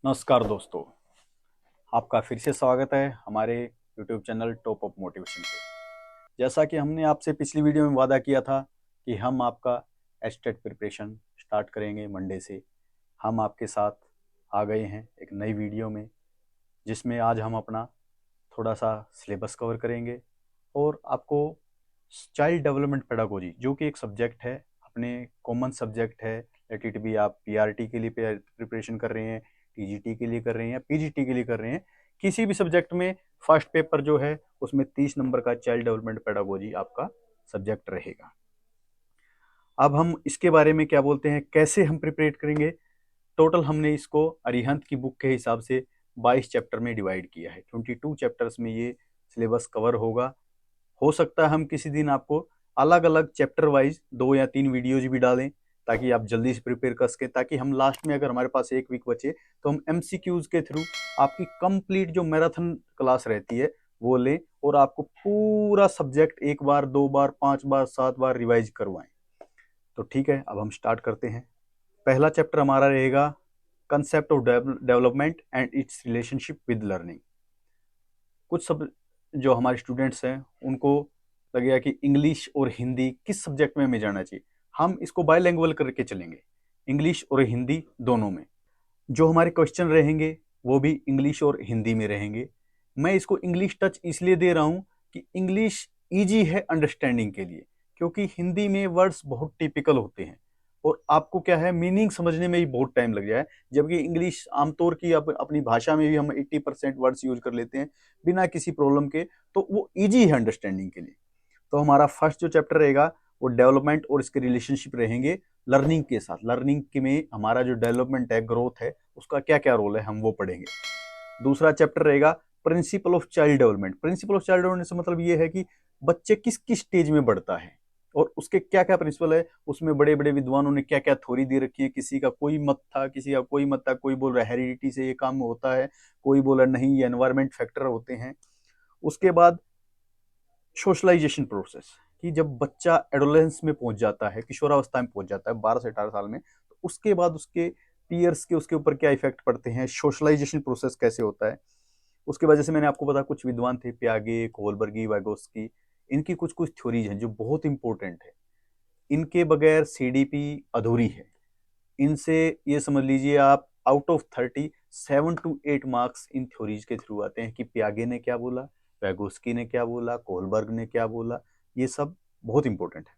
नमस्कार दोस्तों, आपका फिर से स्वागत है हमारे YouTube channel top up motivation पे। जैसा कि हमने आपसे पिछली वीडियो में वादा किया था कि हम आपका एस्टेट प्रिपरेशन स्टार्ट करेंगे मंडे से। हम आपके साथ आ गए हैं एक नई वीडियो में, जिसमें आज हम अपना थोड़ा सा सिलेबस कवर करेंगे और आपको चाइल्ड डेवलपमेंट पेडागोजी, जो कि एक सब्जेक्ट है, अपने कॉमन सब्जेक्ट है। लेट इट बी आप पीआरटी के लिए प्रिपरेशन कर रहे हैं, टीजीटी के लिए कर रहे हैं या पीजीटी के लिए कर रहे हैं, किसी भी सब्जेक्ट में फर्स्ट पेपर जो है उसमें 30 नंबर का चाइल्ड डेवलपमेंट पेडागोजी आपका सब्जेक्ट रहेगा। अब हम इसके बारे में क्या बोलते हैं, कैसे हम प्रिपेयर करेंगे। टोटल हमने इसको अरिहंत की बुक के हिसाब से 22 चैप्टर में डिवाइड किया है। 22 चैप्टर्स में ये सिलेबस कवर होगा। हो सकता है हम किसी दिन आपको अलग अलग चैप्टर वाइज 2 या 3 वीडियोज भी डालें, ताकि आप जल्दी से प्रिपेयर कर सकें, ताकि हम लास्ट में, अगर हमारे पास 1 वीक बचे, तो हम एमसीक्यूज के थ्रू आपकी कंप्लीट जो मैराथन क्लास रहती है वो लें और आपको पूरा सब्जेक्ट 1 बार 2 बार 5 बार 7 बार रिवाइज करवाएं। तो ठीक है, अब हम स्टार्ट करते हैं। पहला चैप्टर हमारा रहेगा concept of development and it's relationship with learning. कुछ सब जो हमारे स्टूडेंट्स हैं उनको लगेगा कि इंग्लिश और हिंदी किस सब्जेक्ट में हमें जाना चाहिए। हम इसको बायलैंग्वेज करके चलेंगे, इंग्लिश और हिंदी दोनों में। जो हमारे क्वेश्चन रहेंगे वो भी इंग्लिश और हिंदी में रहेंगे। मैं इसको इंग्लिश टच इसलिए दे रहा हूँ कि इंग्लिश ईजी है अंडरस्टैंडिंग के लिए, क्योंकि हिंदी में वर्ड्स बहुत टिपिकल होते हैं और आपको क्या है, मीनिंग समझने में ही बहुत टाइम लग जाए। जबकि इंग्लिश आमतौर की अपनी भाषा में भी हम 80% वर्ड्स यूज कर लेते हैं बिना किसी प्रॉब्लम के, तो वो ईजी है अंडरस्टैंडिंग के लिए। तो हमारा फर्स्ट जो चैप्टर रहेगा वो डेवलपमेंट और इसके रिलेशनशिप रहेंगे लर्निंग के साथ। लर्निंग के में हमारा जो डेवलपमेंट है, ग्रोथ है, उसका क्या क्या रोल है हम वो पढ़ेंगे। दूसरा चैप्टर रहेगा principle of child development. Principle of child development से मतलब ये है कि बच्चे किस किस स्टेज में बढ़ता है और उसके क्या क्या प्रिंसिपल है। उसमें बड़े बड़े विद्वानों ने क्या क्या थ्योरी दे रखी है। किसी का कोई मत था, किसी का कोई मत था। कोई बोल रहा है हेरिडिटी से ये काम होता है, कोई बोला नहीं ये एनवायरमेंट फैक्टर होते हैं। उसके बाद सोशलाइजेशन प्रोसेस, कि जब बच्चा एडोलेंस में पहुंच जाता है, किशोरावस्था में पहुंच जाता है 12 से 18 साल में, तो उसके बाद उसके पीयर्स के उसके ऊपर क्या इफेक्ट पड़ते हैं, सोशलाइजेशन प्रोसेस कैसे होता है। उसके वजह से मैंने आपको बताया कुछ विद्वान थे, प्यागे, कोलबर्गी, वाइगोस्की, इनकी कुछ कुछ थ्योरीज हैं जो बहुत इंपॉर्टेंट है। इनके बगैर सीडीपी अधूरी है। इनसे ये समझ लीजिए आप, out of 30 7 to 8 marks in theories के थ्रू आते हैं कि प्यागे ने क्या बोला, वैगोस्की ने क्या बोला, कोलबर्ग ने क्या बोला। ये सब बहुत इंपॉर्टेंट है।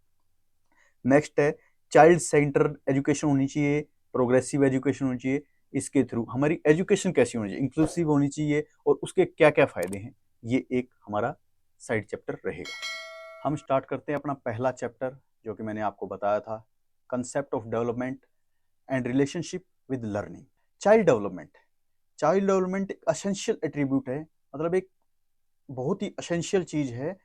नेक्स्ट है चाइल्ड सेंटर एजुकेशन होनी चाहिए, प्रोग्रेसिव एजुकेशन होनी चाहिए। इसके थ्रू हमारी एजुकेशन कैसी होनी चाहिए, इंक्लूसिव होनी चाहिए और उसके क्या क्या फायदे हैं, ये एक हमारा साइड चैप्टर रहेगा। हम स्टार्ट करते हैं अपना पहला चैप्टर, जो कि मैंने आपको बताया था, concept of development and relationship with learning. Child development, child development एक असेंशियल एट्रीब्यूट है, मतलब एक बहुत ही असेंशियल चीज है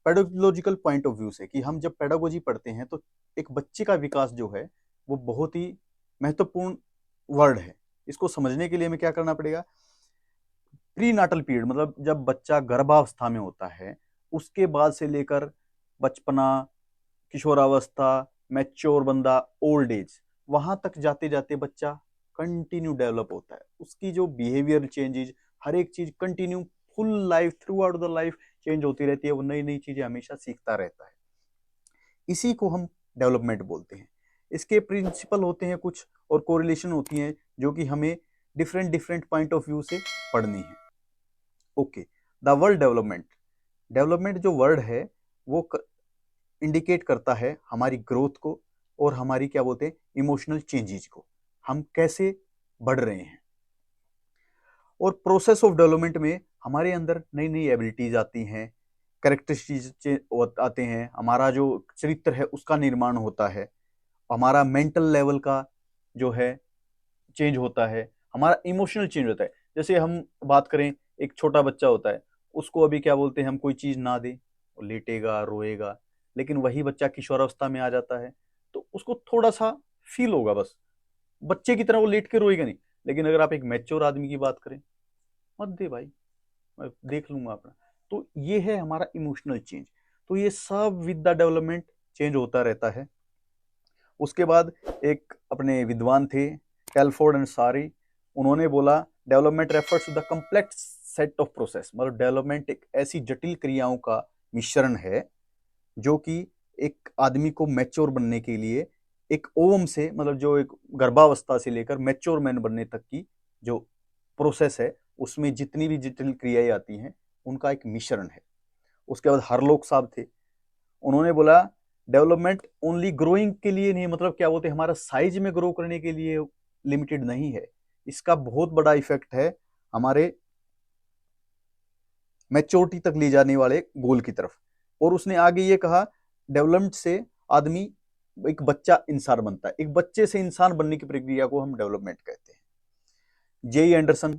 पेडागोजिकल पॉइंट ऑफ व्यू से। कि हम जब पेडागोजी पढ़ते हैं तो एक बच्चे का विकास जो है वो बहुत ही महत्वपूर्ण वर्ड है। इसको समझने के लिए हमें क्या करना पड़ेगा, प्री नाटल पीरियड, मतलब जब बच्चा गर्भावस्था में होता है, उसके बाद से लेकर बचपना, किशोरावस्था, मैच्योर बंदा, ओल्ड एज, वहां तक जाते जाते बच्चा कंटिन्यू डेवलप होता है। उसकी जो बिहेवियर चेंजेज, हर एक चीज continue, full life, through out the life change होती रहती है। वो नई नई चीजें हमेशा सीखता रहता है। इसी को हम डेवलपमेंट बोलते हैं। इसके प्रिंसिपल होते हैं कुछ और कोरिलेशन होती हैं जो कि हमें different different point of view से पढ़नी है। Okay, the word development, development जो वर्ड है वो इंडिकेट करता है हमारी ग्रोथ को और हमारी क्या बोलते हैं इमोशनल चेंजेस को, हम कैसे बढ़ रहे हैं। और प्रोसेस ऑफ डेवलपमेंट में हमारे अंदर नई नई एबिलिटीज आती हैं, कैरेक्टरिस्टिक्स आते हैं, हमारा जो चरित्र है उसका निर्माण होता है, हमारा मेंटल लेवल का जो है चेंज होता है, हमारा इमोशनल चेंज होता है। जैसे हम बात करें, एक छोटा बच्चा होता है, उसको अभी क्या बोलते हैं, हम कोई चीज ना दे, वो लेटेगा, रोएगा। लेकिन वही बच्चा किशोरावस्था में आ जाता है तो उसको थोड़ा सा फील होगा, बस बच्चे की तरह वो लेट के रोएगा नहीं। लेकिन अगर आप एक मैच्योर आदमी की बात करें, मत दे भाई, मैं देख लूंगा अपना। तो ये है हमारा इमोशनल चेंज। तो ये सब विद द डेवलपमेंट चेंज होता रहता है। उसके बाद एक अपने विद्वान थे कैलफोर्ड एंड सारी, उन्होंने बोला development refers to the complex set of process, मतलब डेवलपमेंट एक ऐसी जटिल क्रियाओं का मिश्रण है जो कि एक आदमी को मैच्योर बनने के लिए एक ओवम से, मतलब जो एक गर्भावस्था से लेकर मैच्योर मैन बनने तक की जो प्रोसेस है, उसमें जितनी भी जटिल क्रियाएं आती हैं उनका एक मिश्रण है। उसके बाद हरलोक साहब थे, उन्होंने बोला डेवलपमेंट ओनली ग्रोइंग के लिए नहीं, मतलब क्या बोलते हैं, हमारा साइज में ग्रो करने के लिए लिमिटेड नहीं है, इसका बहुत बड़ा इफेक्ट है हमारे मैच्योरिटी तक ले जाने वाले गोल की तरफ। और उसने आगे ये कहा डेवलपमेंट से आदमी एक बच्चा इंसान बनता है, एक बच्चे से इंसान बनने की प्रक्रिया को हम डेवलपमेंट कहते हैं। जेई एंडरसन,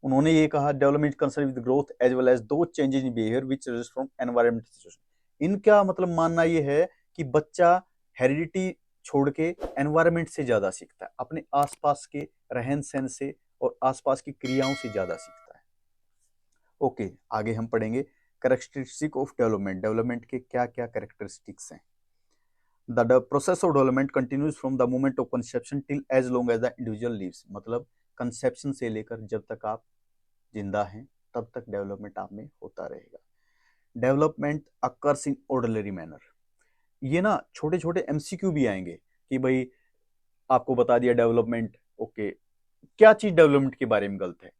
उन्होंने ये कहा development concern with growth as well as दो changes in behaviour which result from environment situation. इनका मतलब मानना ये है कि बच्चा हेरिडिटी छोड़ के एनवायरमेंट से ज्यादा सीखता है, अपने आसपास के रहन सहन से और आसपास की क्रियाओं से ज्यादा सीखता है। ओके, आगे हम पढ़ेंगे कैरेक्टरिस्टिक ऑफ डेवलपमेंट, डेवलपमेंट के क्या क्या कैरेक्टरिस्टिक्स हैं। The process of development continues from the moment of conception till as long as the individual lives, मतलब कंसेप्शन से लेकर जब तक आप जिंदा हैं तब तक डेवलपमेंट आप में होता रहेगा। Development occurs in ordinary manner, ये ना छोटे छोटे एमसीक्यू भी आएंगे कि भाई आपको बता दिया डेवलपमेंट, ओके क्या चीज डेवलपमेंट के बारे में गलत है,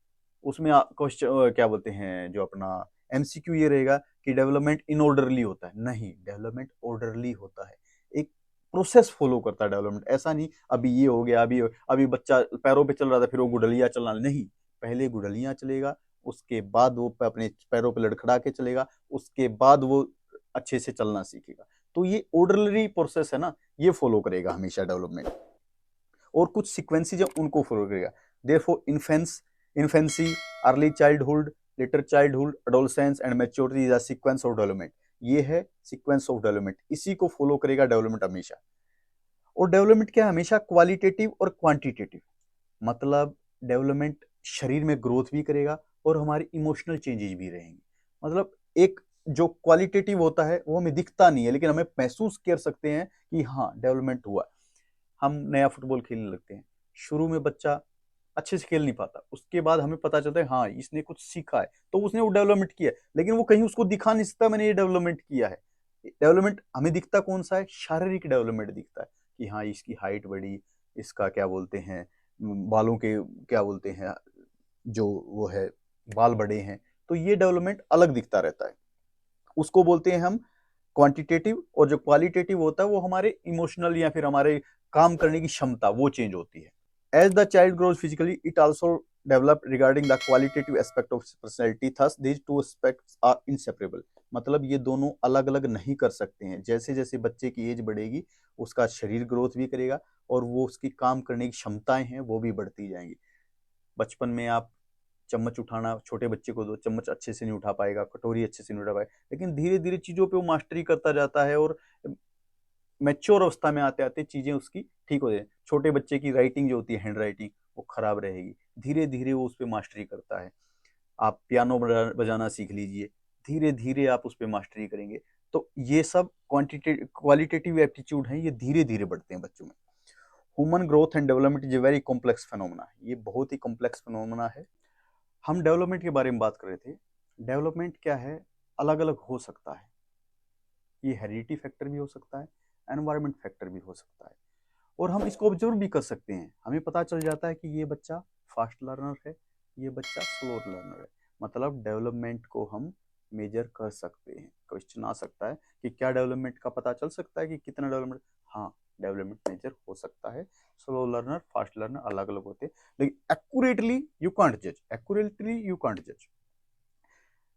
उसमें क्वेश्चन क्या बोलते हैं, जो अपना एमसीक्यू ये रहेगा कि डेवलपमेंट इनऑर्डरली होता है, नहीं, डेवलपमेंट ऑर्डरली होता है, एक प्रोसेस फॉलो करता है डेवलपमेंट। ऐसा नहीं अभी ये हो गया, अभी बच्चा पैरों पे चल रहा था फिर वो गुडलिया चलना, नहीं, पहले गुडलिया चलेगा, उसके बाद वो अपने पैरों पे लड़खड़ा के चलेगा, उसके बाद वो अच्छे से चलना सीखेगा। तो ये ऑर्डरली प्रोसेस है ना, ये फॉलो करेगा हमेशा डेवलपमेंट, और कुछ सीक्वेंसेज है उनको फॉलो करेगा। Therefore infancy, early childhood, letter childhood, adolescence and maturity is a sequence of development. ये है सीक्वेंस ऑफ डेवलपमेंट, इसी को फॉलो करेगा डेवलपमेंट हमेशा। और डेवलपमेंट क्या है, हमेशा क्वालिटेटिव और क्वांटिटेटिव, मतलब डेवलपमेंट शरीर में ग्रोथ भी करेगा और हमारी इमोशनल चेंजेस भी रहेंगे। मतलब एक जो क्वालिटेटिव होता है वो हमें दिखता नहीं है लेकिन हमें महसूस कर सकते हैं कि हाँ डेवलपमेंट हुआ। हम नया फुटबॉल खेलने लगते हैं, शुरू में बच्चा अच्छे से खेल नहीं पाता, उसके बाद हमें पता चलता है हाँ इसने कुछ सीखा है, तो उसने वो डेवलपमेंट किया है, लेकिन वो कहीं उसको दिखा नहीं सकता मैंने ये डेवलपमेंट किया है। डेवलपमेंट हमें दिखता कौन सा है, शारीरिक डेवलपमेंट दिखता है कि हाँ इसकी हाइट बढ़ी, इसका क्या बोलते हैं, बालों के क्या बोलते हैं, जो वो है बाल बड़े हैं, तो ये डेवलपमेंट अलग दिखता रहता है, उसको बोलते हैं हम क्वांटिटेटिव। और जो क्वालिटेटिव होता है वो हमारे इमोशनल या फिर हमारे काम करने की क्षमता वो चेंज होती है। As the child grows physically, it also develop regarding the qualitative aspect of personality. Thus, these two aspects are inseparable. मतलब ये दोनों अलग अलग नहीं कर सकते हैं। जैसे जैसे बच्चे की एज बढ़ेगी उसका शरीर ग्रोथ भी करेगा और वो उसकी काम करने की क्षमताएं हैं वो भी बढ़ती जाएंगी। बचपन में आप चम्मच उठाना, छोटे बच्चे को दो चम्मच अच्छे से नहीं उठा पाएगा, कटोरी अच्छे से नहीं उठा पाएगा, लेकिन धीरे धीरे चीजों पे वो मास्टरी करता जाता है और मैच्योर अवस्था में आते आते चीजें उसकी ठीक हो जाए। छोटे बच्चे की राइटिंग जो होती है, हैंड राइटिंग, वो खराब रहेगी, धीरे धीरे वो उस पर मास्टरी करता है। आप पियानो बजाना सीख लीजिए, धीरे धीरे आप उस पर मास्टरी करेंगे। तो ये सब क्वांटिटेटिव क्वालिटेटिव एप्टीट्यूड है, ये धीरे धीरे बढ़ते हैं बच्चों में। Human growth and development is a very complex phenomena, ये बहुत ही कॉम्प्लेक्स फिनोमेना है। हम डेवलपमेंट के बारे में बात कर रहे थे, डेवलपमेंट क्या है, अलग अलग हो सकता है, ये हेरिडिटी फैक्टर भी हो सकता है, एनवायरमेंट फैक्टर भी हो सकता है, और हम इसको ऑब्जर्व भी कर सकते हैं, हमें पता चल जाता है कि ये बच्चा फास्ट लर्नर है, ये बच्चा स्लो लर्नर है। मतलब डेवलपमेंट को हम मेजर कर सकते हैं। क्वेश्चन आ सकता है कि क्या डेवलपमेंट का पता चल सकता है कि कितना डेवलपमेंट, हाँ डेवलपमेंट मेजर हो सकता है। स्लो लर्नर फास्ट लर्नर अलग अलग होते हैं, लेकिन एक्यूरेटली यू कांट जज, एक्यूरेटली यू कांट जज।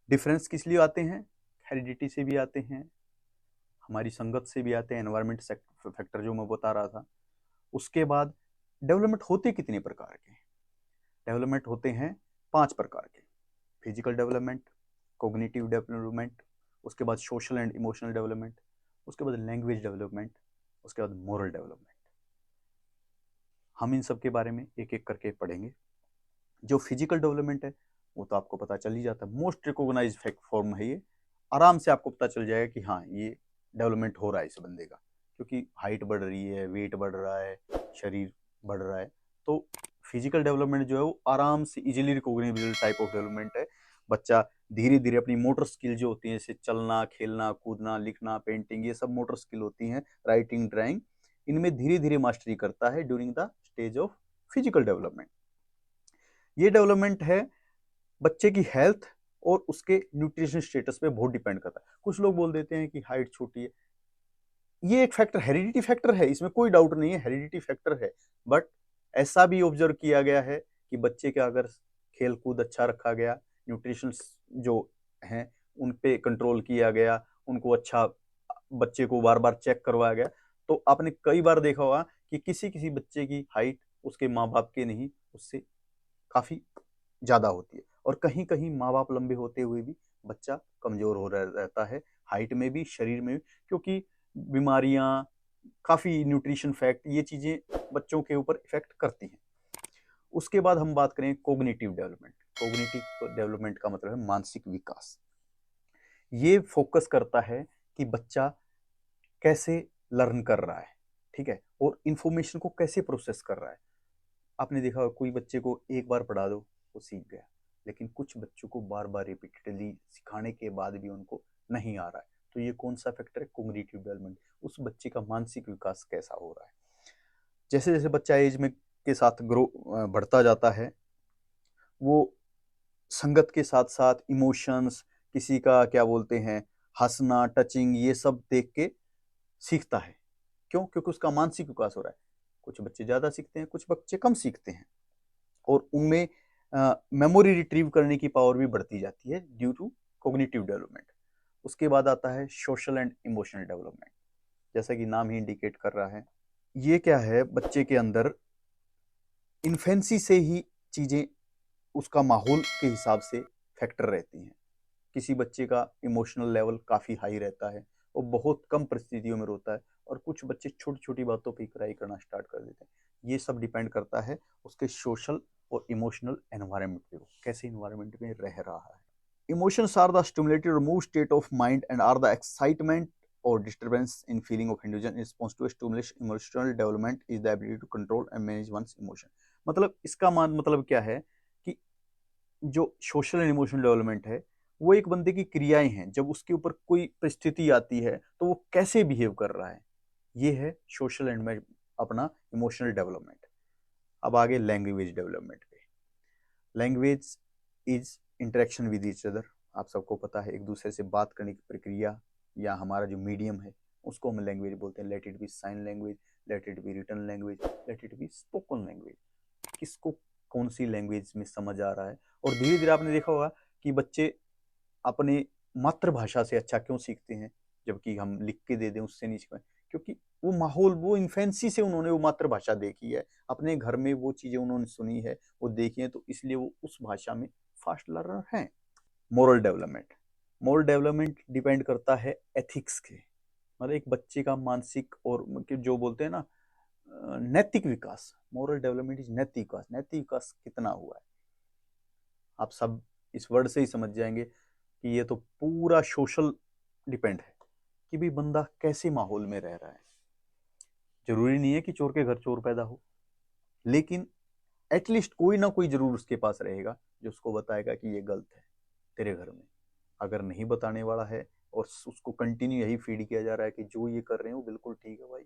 डिफरेंस किस लिए आते हैं, हेरिडिटी से भी आते हैं, हमारी संगत से भी आते हैं, एनवायरमेंट फैक्टर जो मैं बता रहा था। उसके बाद डेवलपमेंट होते कितने प्रकार के, डेवलपमेंट होते हैं 5 प्रकार के। फिजिकल डेवलपमेंट, कोग्निटिव डेवलपमेंट, उसके बाद सोशल एंड इमोशनल डेवलपमेंट, उसके बाद लैंग्वेज डेवलपमेंट, उसके बाद मोरल डेवलपमेंट। हम इन सब के बारे में एक एक करके पढ़ेंगे। जो फिजिकल डेवलपमेंट है वो तो आपको पता चल ही जाता है, मोस्ट रिकॉग्नाइज फॉर्म है ये, आराम से आपको पता चल जाएगा कि हाँ ये डेवलपमेंट हो रहा है इस बंदे का, क्योंकि हाइट बढ़ रही है, वेट बढ़ रहा है, शरीर बढ़ रहा है, तो फिजिकल डेवलपमेंट जो है वो आराम से easily recognisable type of development है। बच्चा धीरे धीरे अपनी मोटर स्किल जो होती है, जैसे चलना, खेलना, कूदना, लिखना, पेंटिंग, ये सब मोटर स्किल होती हैं, राइटिंग, ड्राइंग, इनमें धीरे धीरे मास्टरी करता है during the stage of physical development. ये डेवलपमेंट है बच्चे की हेल्थ और उसके न्यूट्रिशन स्टेटस पे बहुत डिपेंड करता है। कुछ लोग बोल देते हैं कि हाइट छोटी है, ये एक फैक्टर, हेरिडिटी फैक्टर है, इसमें कोई डाउट नहीं है, हेरिडिटी फैक्टर है। बट ऐसा भी ऑब्जर्व किया गया है कि बच्चे का अगर खेल कूद अच्छा रखा गया, न्यूट्रिशन जो हैं उन पे कंट्रोल किया गया, उनको अच्छा, बच्चे को बार बार चेक करवाया गया, तो आपने कई बार देखा होगा कि किसी किसी बच्चे की हाइट उसके माँ बाप के नहीं, उससे काफी ज्यादा होती है, और कहीं कहीं माँ बाप लंबे होते हुए भी बच्चा कमजोर हो रहता है, हाइट में भी, शरीर में भी, क्योंकि बीमारियां, काफी न्यूट्रिशन फैक्ट, ये चीजें बच्चों के ऊपर इफेक्ट करती हैं। उसके बाद हम बात करें कोग्निटिव डेवलपमेंट। कोग्निटिव डेवलपमेंट का मतलब है मानसिक विकास। ये फोकस करता है कि बच्चा कैसे लर्न कर रहा है, ठीक है, और इंफॉर्मेशन को कैसे प्रोसेस कर रहा है। आपने देखा कोई बच्चे को एक बार पढ़ा दो वो सीख गया, लेकिन कुछ बच्चों को बार बार रिपीटेडली सिखाने के बाद भी उनको नहीं आ रहा है, तो ये कौन सा फैक्टर है? Cognitive development. उस बच्चे का मानसिक विकास कैसा हो रहा है। जैसे जैसे बच्चा एज में के साथ ग्रो बढ़ता जाता है, वो संगत के साथ साथ इमोशंस, किसी का क्या बोलते हैं, हंसना, टचिंग, ये सब देख के सीखता है। क्यों? क्योंकि उसका मानसिक विकास हो रहा है। कुछ बच्चे ज्यादा सीखते हैं, कुछ बच्चे कम सीखते हैं, और उनमें मेमोरी रिट्रीव करने की पावर भी बढ़ती जाती है ड्यू टू कोग्निटिव डेवलपमेंट। उसके बाद आता है सोशल एंड इमोशनल डेवलपमेंट। जैसा कि नाम ही इंडिकेट कर रहा है, ये क्या है, बच्चे के अंदर इन्फेंसी से ही चीजें उसका माहौल के हिसाब से फैक्टर रहती हैं। किसी बच्चे का इमोशनल लेवल काफी हाई रहता है, वो बहुत कम परिस्थितियों में रोता है, और कुछ बच्चे छोटी छोटी बातों पर क्राई करना स्टार्ट कर देते हैं। ये सब डिपेंड करता है उसके सोशल और इमोशनल एनवायरनमेंट पे, कैसे इन्वायरमेंट में रह रहा है। Emotions are the stimulated or moved state of mind and are the excitement or disturbance in feeling of individual in response to a stimulus. Emotional development is the ability to control and manage one's emotion. मतलब इसका मतलब क्या है कि जो social and emotional development है वो एक बंदे की क्रियाएं हैं, जब उसके ऊपर कोई परिस्थिति आती है तो वो कैसे बिहेव कर रहा है, ये है सोशल एंड अपना इमोशनल डेवलपमेंट। अब आगे लैंग्वेज डेवलपमेंट पे। Language is interaction with each other. आप सबको पता है, एक दूसरे से बात करने की प्रक्रिया या हमारा जो मीडियम है उसको हम लैंग्वेज बोलते हैं। Let it be sign language, let it be written language, let it be spoken language. किसको कौन सी लैंग्वेज में समझ आ रहा है। और धीरे धीरे आपने देखा होगा कि बच्चे अपने मातृभाषा से अच्छा क्यों सीखते हैं, जबकि हम लिख के दे दें उससे नहीं सीखें, क्योंकि वो माहौल, वो इन्फेंसी से उन्होंने वो मातृभाषा देखी है, अपने घर में वो चीजें उन्होंने सुनी है, वो देखी है, तो इसलिए वो उस भाषा में फास्ट लर्नर हैं। Moral development. Moral development depend करता है एथिक्स के, मतलब एक बच्चे का मानसिक और जो बोलते हैं ना नैतिक विकास। मोरल डेवलपमेंट इज नैतिक विकास। नैतिक विकास कितना हुआ है आप सब इस वर्ड से ही समझ जाएंगे कि ये तो पूरा सोशल डिपेंड है कि भी बंदा कैसे माहौल में रह रहा है। जरूरी नहीं है कि चोर के घर चोर पैदा हो, लेकिन एटलीस्ट कोई ना कोई जरूर उसके पास रहेगा जो उसको बताएगा कि ये गलत है तेरे घर में। अगर नहीं बताने वाला है और उसको कंटिन्यू यही फीड किया जा रहा है कि जो ये कर रहे हैं वो बिल्कुल ठीक है भाई,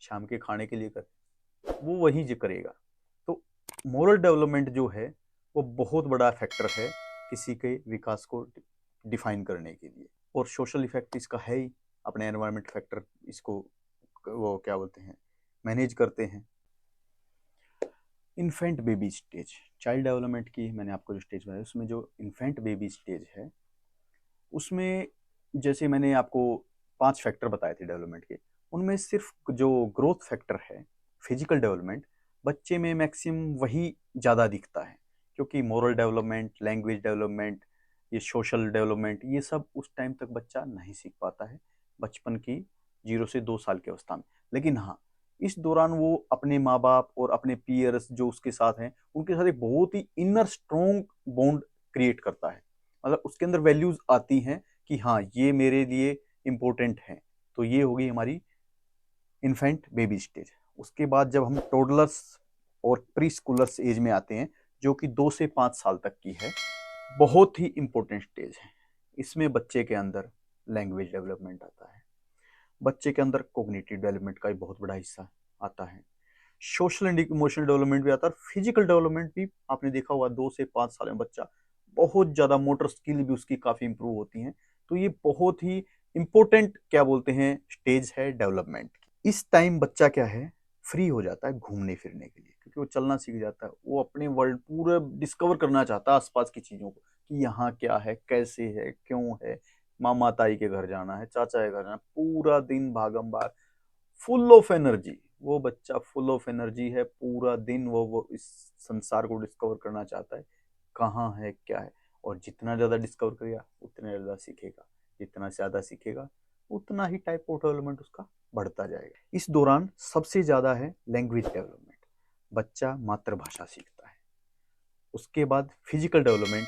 शाम के खाने के लिए कर, वो वही जो करेगा। तो मोरल डेवलपमेंट जो है वो बहुत बड़ा फैक्टर है किसी के विकास को डिफाइन करने के लिए। और सोशल इफेक्ट इसका है ही, अपने एनवायरनमेंट फैक्टर इसको वो क्या बोलते हैं, मैनेज करते हैं। Infant baby stage, child development की मैंने आपको जो स्टेज बताया, उसमें जो इन्फेंट बेबी स्टेज है उसमें जैसे मैंने आपको 5 फैक्टर बताए थे डेवलपमेंट के, उनमें सिर्फ जो ग्रोथ फैक्टर है फिजिकल डेवलपमेंट, बच्चे में मैक्सिमम वही ज़्यादा दिखता है, क्योंकि मोरल डेवलपमेंट, लैंग्वेज डेवलपमेंट, ये सोशल डेवलपमेंट, ये सब उस टाइम तक बच्चा नहीं सीख पाता है, बचपन की 0 से 2 साल की अवस्था में। लेकिन हाँ, इस दौरान वो अपने माँ बाप और अपने पीयर्स जो उसके साथ हैं उनके साथ एक बहुत ही इनर स्ट्रॉन्ग बॉन्ड क्रिएट करता है, मतलब उसके अंदर वैल्यूज आती हैं कि हाँ ये मेरे लिए इम्पोर्टेंट है। तो ये होगी हमारी इन्फेंट बेबी स्टेज। उसके बाद जब हम टोडलर्स और प्री स्कूलर्स एज में आते हैं, जो कि 2 से 5 साल तक की है। बहुत ही इंपॉर्टेंट स्टेज है। इसमें बच्चे के अंदर लैंग्वेज डेवलपमेंट आता है, बच्चे के अंदर कोग्निटिव डेवलपमेंट का एक बहुत बड़ा हिस्सा आता है, सोशल एंड इमोशनल डेवलपमेंट भी आता है, फिजिकल डेवलपमेंट भी। आपने देखा होगा 2 से 5 साल में बच्चा बहुत ज्यादा, मोटर स्किल भी उसकी काफी इंप्रूव होती हैं। तो ये बहुत ही इंपॉर्टेंट क्या बोलते हैं स्टेज है डेवलपमेंट की। इस टाइम बच्चा क्या है, फ्री हो जाता है घूमने फिरने के लिए, क्योंकि वो चलना सीख जाता है, वो अपने वर्ल्ड पूरा डिस्कवर करना चाहता है, आसपास की चीजों को, कि यहाँ क्या है, कैसे है, क्यों है, मामा ताई के घर जाना है, चाचा के घर जाना है, पूरा दिन भागम भाग, फुल ऑफ एनर्जी। वो बच्चा फुल ऑफ एनर्जी है, पूरा दिन वो इस संसार को डिस्कवर करना चाहता है, कहाँ है क्या है। और जितना ज्यादा डिस्कवर करेगा उतना ज्यादा सीखेगा, जितना ज्यादा सीखेगा उतना ही टाइप ऑफ डेवलपमेंट उसका बढ़ता जाएगा। इस दौरान सबसे ज्यादा है लैंग्वेज डेवलपमेंट, बच्चा मातृभाषा सीखता है। उसके बाद फिजिकल डेवलपमेंट,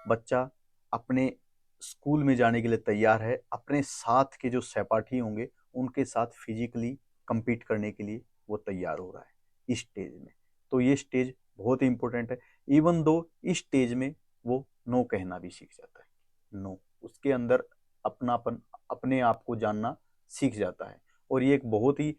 बच्चा अपने स्कूल में जाने के लिए तैयार है, अपने साथ के जो सहपाठी होंगे उनके साथ फिजिकली compete करने के लिए वो तैयार हो रहा है इस स्टेज में। तो ये स्टेज बहुत ही इंपॉर्टेंट है। इवन दो इस स्टेज में वो नो कहना भी सीख जाता है, नो, उसके अंदर अपनापन, अपने आप को जानना सीख जाता है। और ये एक बहुत ही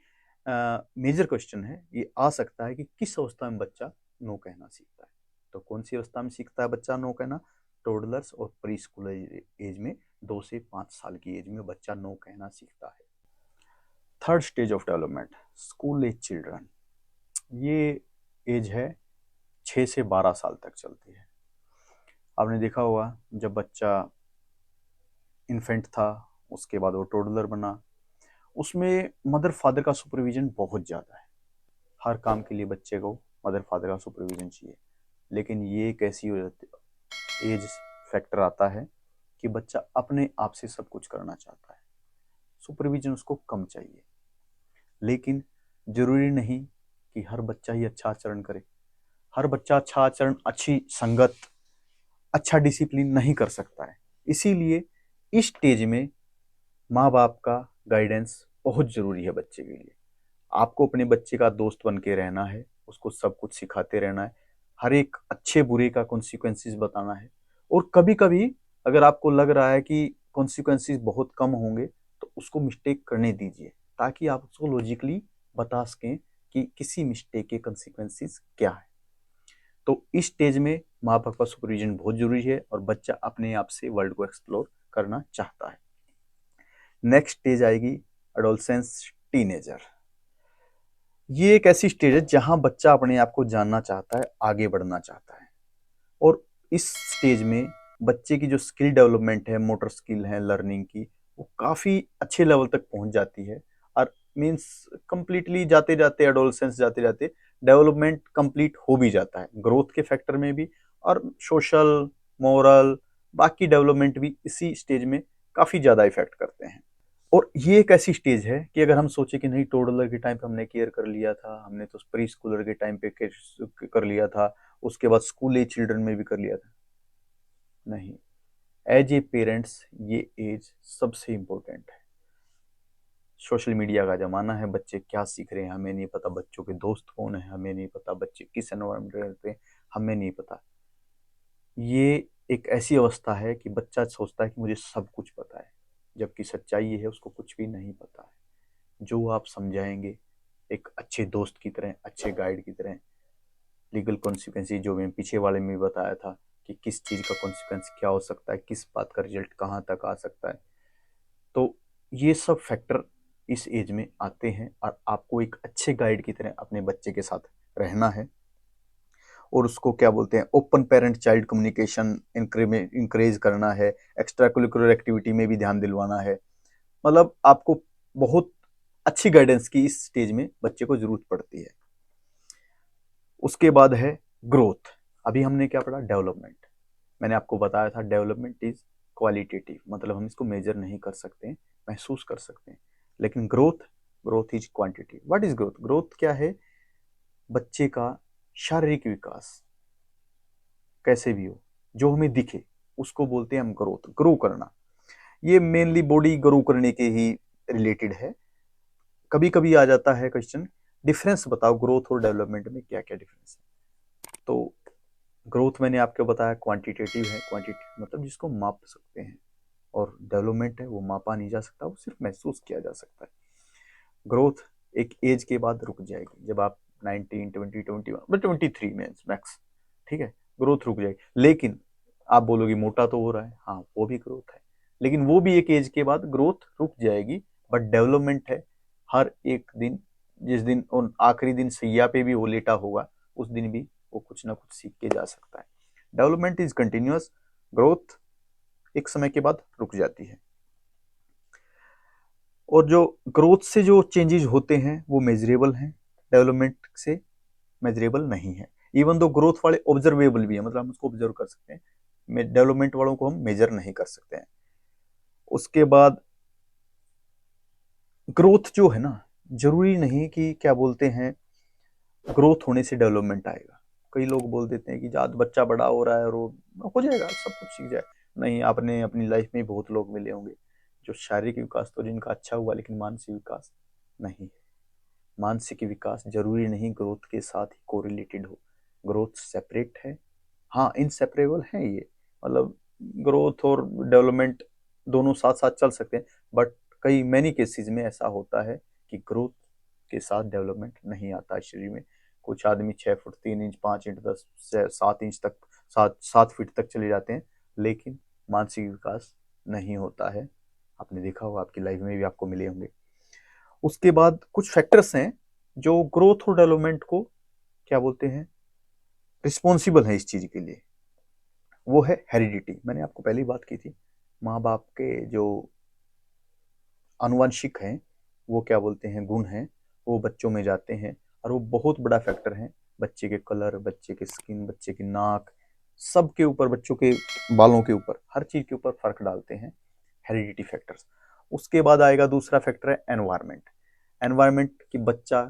मेजर क्वेश्चन है, ये आ सकता है कि किस अवस्था में बच्चा नो कहना सीखता है। तो कौन सी अवस्था में सीखता है बच्चा नो कहना? टोडलर्स और प्री स्कूल एज में, 2 से 5 साल की एज में बच्चा नो कहना सीखता है। Third stage of development, school age children. ये एज है 6 से 12 साल तक चलती है। आपने देखा होगा जब बच्चा इन्फेंट था, उसके बाद वो टोडलर बना, उसमें मदर फादर का सुपरविजन बहुत ज़्यादा है। हर काम के लिए बच्चे को मदर फादर का सुपरविजन चाहिए। लेकिन ये एक ऐसी एज फैक्टर आता है कि बच्चा अपने आप से सब कुछ करना चाहता है, सुपरविजन उसको कम चाहिए। लेकिन जरूरी नहीं कि हर बच्चा ही अच्छा आचरण करे, हर बच्चा अच्छा आचरण, अच्छी संगत, अच्छा डिसिप्लिन नहीं कर सकता है। इसीलिए इस स्टेज में माँ बाप का गाइडेंस बहुत जरूरी है बच्चे के लिए। आपको अपने बच्चे का दोस्त बन के रहना है, उसको सब कुछ सिखाते रहना है, हर एक अच्छे बुरे का कॉन्सिक्वेंसेस बताना है। और कभी कभी अगर आपको लग रहा है कि कॉन्सिक्वेंसेस बहुत कम होंगे तो उसको मिस्टेक करने दीजिए, ताकि आप उसको लॉजिकली बता सकें कि किसी मिस्टेक के कॉन्सिक्वेंसेस क्या है। तो इस स्टेज में माँ बाप का सुपरविजन बहुत जरूरी है और बच्चा अपने आप से वर्ल्ड को एक्सप्लोर करना चाहता है। नेक्स्ट स्टेज आएगी एडोलसेंस, टीनेजर। ये एक ऐसी स्टेज है जहां बच्चा अपने आप को जानना चाहता है, आगे बढ़ना चाहता है। और इस स्टेज में बच्चे की जो स्किल डेवलपमेंट है, मोटर स्किल है लर्निंग की, वो काफी अच्छे लेवल तक पहुंच जाती है। और मींस कंप्लीटली जाते जाते, एडोलसेंस जाते जाते डेवलपमेंट कंप्लीट हो भी जाता है, ग्रोथ के फैक्टर में भी, और सोशल, मोरल, बाकी डेवलपमेंट भी इसी स्टेज में काफी ज्यादा इफेक्ट करते हैं। और ये एक ऐसी स्टेज है कि अगर हम सोचे कि नहीं टोडलर के टाइम पे हमने केयर कर लिया था, हमने तो प्री स्कूलर के टाइम पे कर लिया था, उसके बाद स्कूल एज चिल्ड्रन में भी कर लिया था, नहीं। एज ए पेरेंट्स ये एज सबसे इंपॉर्टेंट है। सोशल मीडिया का जमाना है, बच्चे क्या सीख रहे हैं हमें नहीं पता, बच्चों के दोस्त कौन है हमें नहीं पता, बच्चे किस एनवायरमेंट में रहते हैं हमें नहीं पता। ये एक ऐसी अवस्था है कि बच्चा सोचता है कि मुझे सब कुछ पता है, जबकि सच्चाई ये है उसको कुछ भी नहीं पता है। जो आप समझाएंगे एक अच्छे दोस्त की तरह, अच्छे गाइड की तरह, लीगल कॉन्सिक्वेंस जो मैं पीछे वाले में बताया था कि किस चीज़ का कॉन्सिक्वेंस क्या हो सकता है, किस बात का रिजल्ट कहाँ तक आ सकता है, तो ये सब फैक्टर इस एज में आते हैं। और आपको एक अच्छे गाइड की तरह अपने बच्चे के साथ रहना है और उसको क्या बोलते हैं, open parent child communication encourage करना है, एक्स्ट्रा करिकुलर एक्टिविटी में भी ध्यान दिलवाना है। मतलब आपको बहुत अच्छी गाइडेंस की इस स्टेज में बच्चे को जरूरत पड़ती है। उसके बाद है ग्रोथ। अभी हमने क्या पढ़ा, डेवलपमेंट। मैंने आपको बताया था डेवलपमेंट इज क्वालिटेटिव, मतलब हम इसको मेजर नहीं कर सकते, महसूस कर सकते हैं। लेकिन growth, growth is quantity. What is growth? Growth क्या है? बच्चे का शारीरिक विकास कैसे भी हो, जो हमें दिखे उसको बोलते हैं हम ग्रोथ, ग्रो करना। ये मेनली बॉडी ग्रो करने के ही रिलेटेड है। कभी कभी आ जाता है क्वेश्चन डिफरेंस बताओ ग्रोथ और डेवलपमेंट में क्या क्या डिफरेंस है। तो ग्रोथ मैंने आपको बताया क्वांटिटेटिव है, क्वांटिटी मतलब जिसको माप सकते हैं, और डेवलपमेंट है वो मापा नहीं जा सकता, वो सिर्फ महसूस किया जा सकता है। ग्रोथ एक एज के बाद रुक जाएगी, जब आप 19 20 21 23 में मैक्स, ठीक है, ग्रोथ रुक जाएगी। लेकिन आप बोलोगे मोटा तो हो रहा है, हाँ वो भी ग्रोथ है, लेकिन वो भी एक एज के बाद ग्रोथ रुक जाएगी। बट डेवलपमेंट है, हर एक दिन, जिस दिन उन आखिरी दिन सैया पे भी वो लेटा होगा, उस दिन भी वो कुछ ना कुछ सीख के जा सकता है। डेवलपमेंट इज कंटिन्यूअस, ग्रोथ एक समय के बाद रुक जाती है। और जो ग्रोथ से जो चेंजेस होते हैं वो मेजरेबल हैं, डेवलपमेंट से मेजरेबल नहीं है। इवन दो ग्रोथ वाले ऑब्जर्वेबल भी है, मतलब हम उसको ऑब्जर्व कर सकते हैं, डेवलपमेंट वालों को हम मेजर नहीं कर सकते हैं। उसके बाद ग्रोथ जो है ना, जरूरी नहीं कि क्या बोलते हैं ग्रोथ होने से डेवलपमेंट आएगा। कई लोग बोल देते हैं कि जब बच्चा बड़ा हो रहा है और वो हो जाएगा, सब कुछ सीख जाए। नहीं, आपने अपनी लाइफ में बहुत लोग मिले होंगे जो शारीरिक विकास तो जिनका अच्छा हुआ, लेकिन मानसिक विकास नहीं। मानसिक विकास जरूरी नहीं ग्रोथ के साथ ही कोरिलेटेड हो, ग्रोथ सेपरेट है, हाँ इनसेपरेबल है ये, मतलब ग्रोथ और डेवलपमेंट दोनों साथ साथ चल सकते हैं। बट कई मैनी केसेस में ऐसा होता है कि ग्रोथ के साथ डेवलपमेंट नहीं आता है शरीर में। कुछ आदमी 6 फुट 3 इंच 5 इंच 10 से 7 इंच तक 7 फीट तक चले जाते हैं, लेकिन मानसिक विकास नहीं होता है। आपने देखा होगा, आपकी लाइफ में भी आपको मिले होंगे। उसके बाद कुछ फैक्टर्स हैं जो ग्रोथ और डेवलपमेंट को क्या बोलते हैं रिस्पॉन्सिबल है इस चीज के लिए। वो है हेरिडिटी, मैंने आपको पहले ही बात की थी। माँ बाप के जो आनुवंशिक हैं, वो क्या बोलते हैं गुण हैं, वो बच्चों में जाते हैं, और वो बहुत बड़ा फैक्टर है। बच्चे के कलर, बच्चे के स्किन, बच्चे की नाक, सब के ऊपर, बच्चों के बालों के ऊपर, हर चीज के ऊपर फर्क डालते हैं हेरिडिटी फैक्टर्स। उसके बाद आएगा दूसरा फैक्टर है एनवायरमेंट। एनवायरमेंट कि बच्चा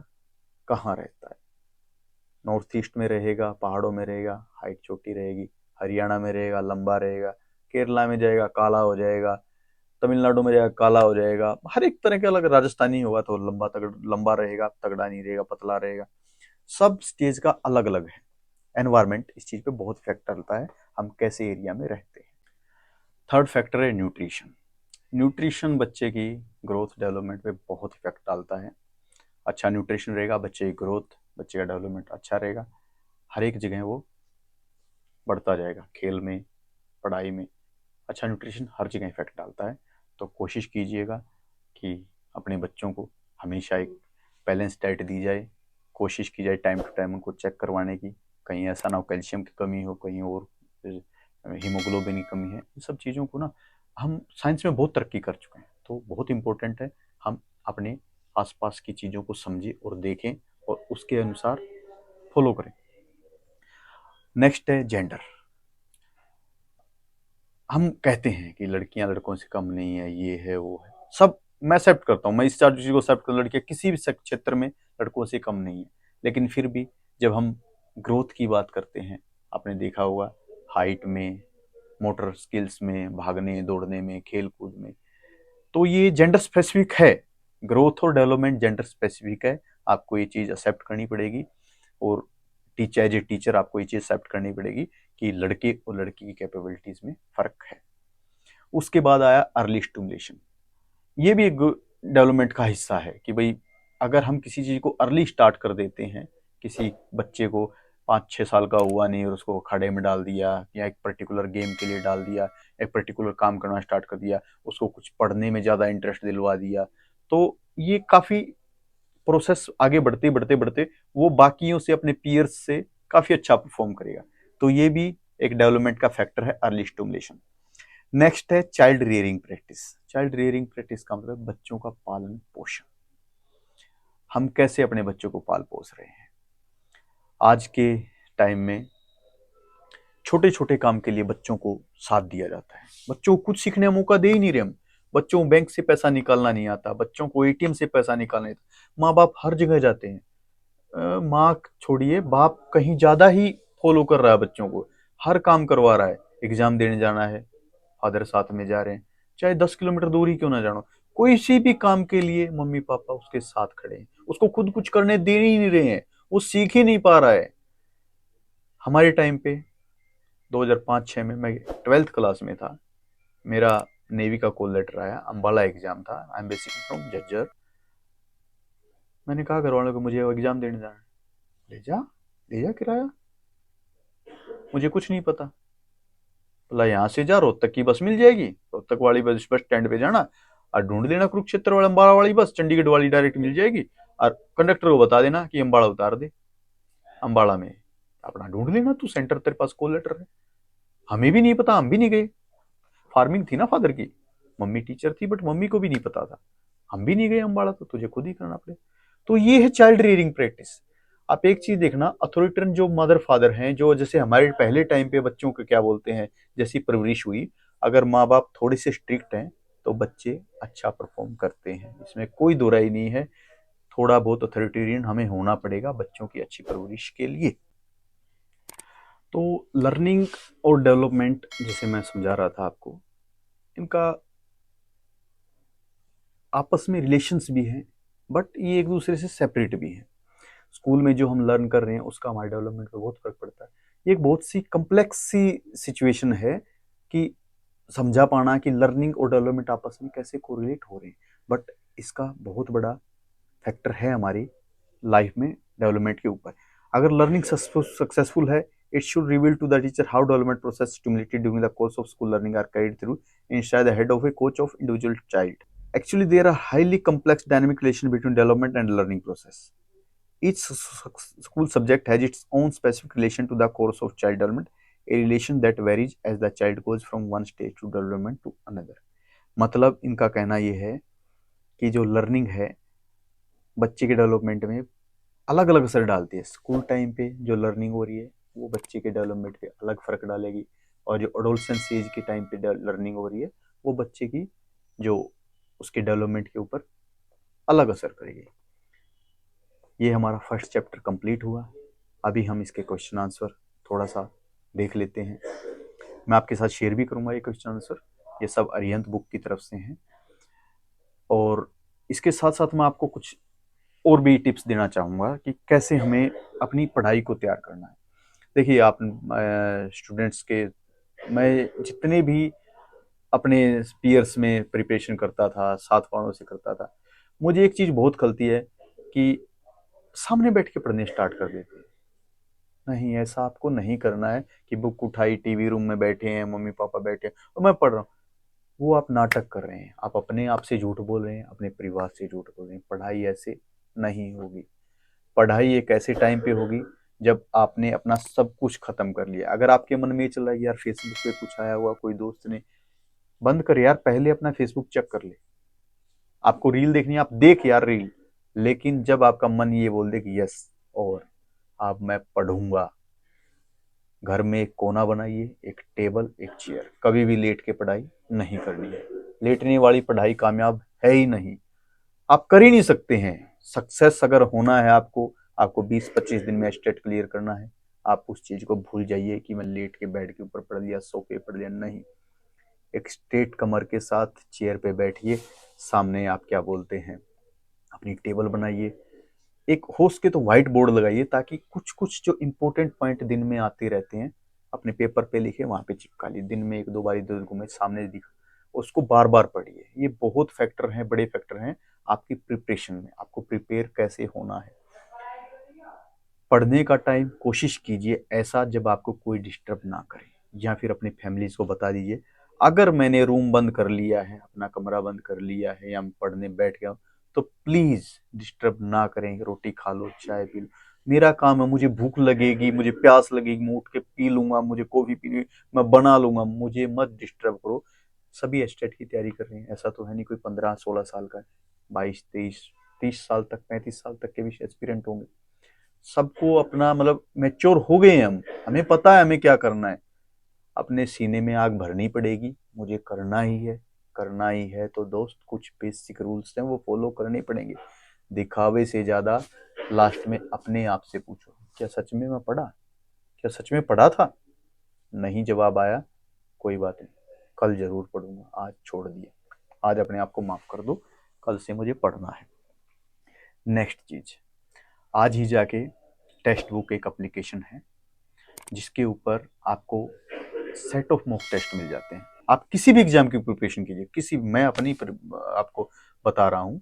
कहाँ रहता है, नॉर्थ ईस्ट में रहेगा, पहाड़ों में रहेगा, हाइट छोटी रहेगी, हरियाणा में रहेगा, लंबा रहेगा, केरला में जाएगा काला हो जाएगा, तमिलनाडु में जाएगा काला हो जाएगा, हर एक तरह के अलग, राजस्थानी होगा तो लंबा रहेगा, तगड़ा नहीं रहेगा, पतला रहेगा, सब स्टेज का अलग अलग है। एनवायरमेंट इस चीज पे बहुत इफेक्ट डालता है, हम कैसे एरिया में रहते हैं। थर्ड फैक्टर है न्यूट्रिशन। न्यूट्रिशन बच्चे की ग्रोथ डेवलपमेंट पे बहुत इफेक्ट डालता है। अच्छा न्यूट्रिशन रहेगा, बच्चे की ग्रोथ, बच्चे का डेवलपमेंट अच्छा रहेगा, हर एक जगह वो बढ़ता जाएगा, खेल में, पढ़ाई में। अच्छा न्यूट्रिशन हर जगह इफेक्ट डालता है। तो कोशिश कीजिएगा कि अपने बच्चों को हमेशा एक बैलेंस डाइट दी जाए, कोशिश की जाए टाइम टू टाइम उनको चेक करवाने की, कहीं ऐसा ना हो कैल्शियम की कमी हो, कहीं और हीमोग्लोबिन की कमी है। इन सब चीज़ों को ना, हम साइंस में बहुत तरक्की कर चुके हैं, तो बहुत इंपॉर्टेंट है हम अपने आसपास की चीज़ों को समझें और देखें और उसके अनुसार फॉलो करें। नेक्स्ट है जेंडर। हम कहते हैं कि लड़कियां लड़कों से कम नहीं है, ये है वो है, सब मैं एक्सेप्ट करता हूँ, मैं इस चार चीज को एक्सेप्ट कर, लड़कियां किसी भी क्षेत्र में लड़कों से कम नहीं है। लेकिन फिर भी जब हम ग्रोथ की बात करते हैं, आपने देखा होगा हाइट में, मोटर स्किल्स में, भागने दौड़ने में, खेल कूद में, तो ये जेंडर स्पेसिफिक है। ग्रोथ और डेवलपमेंट जेंडर स्पेसिफिक है, आपको ये चीज एक्सेप्ट करनी पड़ेगी। और टीचर एज ए टीचर आपको ये चीज एक्सेप्ट करनी पड़ेगी कि लड़के और लड़की की कैपेबिलिटीज में फर्क है। उसके बाद आया अर्ली स्टिमुलेशन। ये भी एक डेवलपमेंट का हिस्सा है कि भाई अगर हम किसी चीज को अर्ली स्टार्ट कर देते हैं, किसी बच्चे को 5-6 साल का हुआ नहीं और उसको खड़े में डाल दिया, या एक पर्टिकुलर गेम के लिए डाल दिया, एक पर्टिकुलर काम करना स्टार्ट कर दिया, उसको कुछ पढ़ने में ज्यादा इंटरेस्ट दिलवा दिया, तो ये काफी प्रोसेस आगे बढ़ते बढ़ते बढ़ते वो बाकियों से, अपने पीयर्स से काफी अच्छा परफॉर्म करेगा। तो ये भी एक डेवलपमेंट का फैक्टर है, अर्ली स्टिमुलेशन। नेक्स्ट है child rearing practice. Child rearing practice का मतलब बच्चों का पालन पोषण। हम कैसे अपने बच्चों को पाल पोस रहे हैं। आज के टाइम में छोटे छोटे काम के लिए बच्चों को साथ दिया जाता है, बच्चों को कुछ सीखने का मौका दे ही नहीं रहे हम। बच्चों को बैंक से पैसा निकालना नहीं आता, बच्चों को एटीएम से पैसा निकालना नहीं आता। माँ बाप हर जगह जाते हैं, माँ छोड़िए बाप कहीं ज्यादा ही फॉलो कर रहा है बच्चों को, हर काम करवा रहा है। एग्जाम देने जाना है, फादर साथ में जा रहे हैं, चाहे 10 किलोमीटर दूर ही क्यों ना जानो, कोई सी भी काम के लिए मम्मी पापा उसके साथ खड़े हैं, उसको खुद कुछ करने दे ही नहीं रहे हैं, वो सीख ही नहीं पा रहा है। हमारे टाइम पे 2005-06 में मैं 12th क्लास में था, मेरा नेवी का कॉल लेटर आया, अम्बाला एग्जाम था, I am basically from Jhajjar. मैंने कहा घर वालों को मुझे एग्जाम देने जाना है, ले जा किराया, मुझे कुछ नहीं पता। बोला यहाँ से जा, रोहतक की बस मिल जाएगी, रोहतक वाली बस स्टैंड पे जाना और ढूंढ लेना कुरुक्षेत्र वाला अम्बाला वाली बस, चंडीगढ़ वाली डायरेक्ट मिल जाएगी, और कंडक्टर को बता देना कि अम्बाड़ा उतार दे, अम्बाड़ा में अपना ढूंढ लेना, तू सेंटर तेरे पास कॉल लेटर है। हमें भी नहीं पता, हम भी नहीं गए, फार्मिंग थी ना फादर की, मम्मी टीचर थी बट मम्मी को भी नहीं पता था, हम भी नहीं गए अम्बाड़ा, तो तुझे खुद ही करना पड़े। तो ये है चाइल्ड रियरिंग प्रैक्टिस। आप एक चीज देखना, अथॉरिटेरियन जो मदर फादर हैं, जो जैसे हमारे पहले टाइम पे बच्चों को क्या बोलते हैं, जैसी परवरिश हुई, अगर माँ बाप थोड़े से स्ट्रिक्ट हैं तो बच्चे अच्छा परफॉर्म करते हैं, इसमें कोई दो राय नहीं है। थोड़ा बहुत अथॉरिटेरियन हमें होना पड़ेगा बच्चों की अच्छी परवरिश के लिए। तो लर्निंग और डेवलपमेंट जैसे मैं समझा रहा था आपको, इनका आपस में रिलेशंस भी हैं, बट ये एक दूसरे से सेपरेट भी हैं। स्कूल में जो हम लर्न कर रहे हैं उसका हमारे डेवलपमेंट पे बहुत फर्क पड़ता है। ये एक बहुत सी कम्प्लेक्स सी सिचुएशन है कि समझा पाना कि लर्निंग और डेवलपमेंट आपस में कैसे कोरिलेट हो रहे हैं, बट इसका बहुत बड़ा फैक्टर है हमारी लाइफ में डेवलपमेंट के ऊपर। अगर लर्निंग सक्सेसफुल है, it should reveal to the teacher how development process stimulated during the course of school learning are carried through inside the head of a coach of individual child. Actually, there are highly complex dynamic relation between development and learning process. Each school subject has its own specific relation to the course of child development, a relation that varies as the child goes from one stage to development to another. मतलब इनका कहना ये है कि जो learning है बच्चे के डेवलपमेंट में अलग अलग असर डालती है। स्कूल टाइम पे जो लर्निंग हो रही है वो बच्चे के डेवलपमेंट पे अलग फर्क डालेगी, और जो एडोलसेंस एज के टाइम पे लर्निंग हो रही है वो बच्चे की जो उसके डेवलपमेंट के ऊपर अलग असर करेगी। ये हमारा फर्स्ट चैप्टर कंप्लीट हुआ। अभी हम इसके क्वेश्चन आंसर थोड़ा सा देख लेते हैं। मैं आपके साथ शेयर भी करूंगा ये क्वेश्चन आंसर, ये सब अरिहंत बुक की तरफ से हैं। और इसके साथ साथ मैं आपको कुछ और भी टिप्स देना चाहूँगा कि कैसे हमें अपनी पढ़ाई को तैयार करना है। देखिए आप स्टूडेंट्स के, मैं जितने भी अपने पीयर्स में प्रिपरेशन करता था, साथ वालों से करता था, मुझे एक चीज़ बहुत खलती है कि सामने बैठ के पढ़ने स्टार्ट कर देते हैं। नहीं, ऐसा आपको नहीं करना है कि बुक उठाई, टीवी रूम में बैठे हैं, मम्मी पापा बैठे हैं और मैं पढ़ रहा हूँ। वो आप नाटक कर रहे हैं, आप अपने आप से झूठ बोल रहे हैं, अपने परिवार से झूठ बोल रहे हैं। पढ़ाई ऐसे नहीं होगी। पढ़ाई एक ऐसे टाइम पे होगी जब आपने अपना सब कुछ खत्म कर लिया। अगर आपके मन में ये चल रहा है यार फेसबुक पे कुछ आया हुआ, कोई दोस्त ने, बंद कर यार, पहले अपना फेसबुक चेक कर ले। आपको रील देखनी है, आप देख यार रील, लेकिन जब आपका मन ये बोल दे कि यस और अब मैं पढ़ूंगा, घर में एक कोना बनाइए, एक टेबल, एक चेयर, कभी भी लेट के पढ़ाई नहीं करनी है। लेटने वाली पढ़ाई कामयाब है ही नहीं, आप कर ही नहीं सकते हैं। सक्सेस अगर होना है आपको, आपको 20-25 दिन में स्टेट क्लियर करना है, आप उस चीज को भूल जाइए कि मैं लेट के बेड के ऊपर पढ़ लिया, सोफे पढ़ लिया। नहीं, एक स्ट्रेट कमर के साथ चेयर पे बैठिए, सामने आप क्या बोलते हैं अपनी टेबल बनाइए, एक हो सके तो व्हाइट बोर्ड लगाइए, ताकि कुछ कुछ जो इंपॉर्टेंट पॉइंट दिन में आते रहते हैं अपने पेपर पे लिखे, वहां पे चिपका लिए, दिन में 1-2 बार इधर घूमे, सामने दिखा, उसको बार बार पढ़िए। ये बहुत फैक्टर हैं, बड़े फैक्टर हैं आपकी प्रिपरेशन में, आपको प्रिपेयर कैसे होना है। पढ़ने का टाइम कोशिश कीजिए ऐसा जब आपको कोई डिस्टर्ब ना करे, या फिर अपनी फैमिलीज को बता दीजिए अगर मैंने रूम बंद कर लिया है, अपना कमरा बंद कर लिया है या मैं पढ़ने बैठ गया तो प्लीज डिस्टर्ब ना करें, रोटी खा लो, चाय पी लो, मेरा काम है, मुझे भूख लगेगी, मुझे प्यास लगेगी, मैं उठ के पी लूंगा, मुझे कॉफी पीनी, मैं बना लूंगा, मुझे मत डिस्टर्ब करो। सभी एस्टेट की तैयारी कर रहे हैं, ऐसा तो है नहीं कोई 15-16 साल का है, 22-23-30 साल तक, 35 साल तक के भी एस्पिरेंट होंगे। सबको अपना मतलब मैच्योर हो गए हैं हम, हमें पता है हमें क्या करना है। अपने सीने में आग भरनी पड़ेगी, मुझे करना ही है, करना ही है। तो दोस्त कुछ बेसिक रूल्स हैं वो फॉलो करने पड़ेंगे। दिखावे से ज्यादा लास्ट में अपने आप से पूछो, क्या सच में मैं पढ़ा, क्या सच में पढ़ा था? नहीं जवाब आया, कोई बात नहीं, कल जरूर पढ़ूंगा, आज छोड़ दिया। आज अपने आप को माफ कर दो, कल से मुझे पढ़ना है। नेक्स्ट चीज, आज ही जाके टेक्स्ट बुक एक एप्लीकेशन है जिसके ऊपर आपको सेट ऑफ मॉक टेस्ट मिल जाते हैं। आप किसी भी एग्जाम की प्रिपरेशन कीजिए, मैं अपनी आपको बता रहा हूँ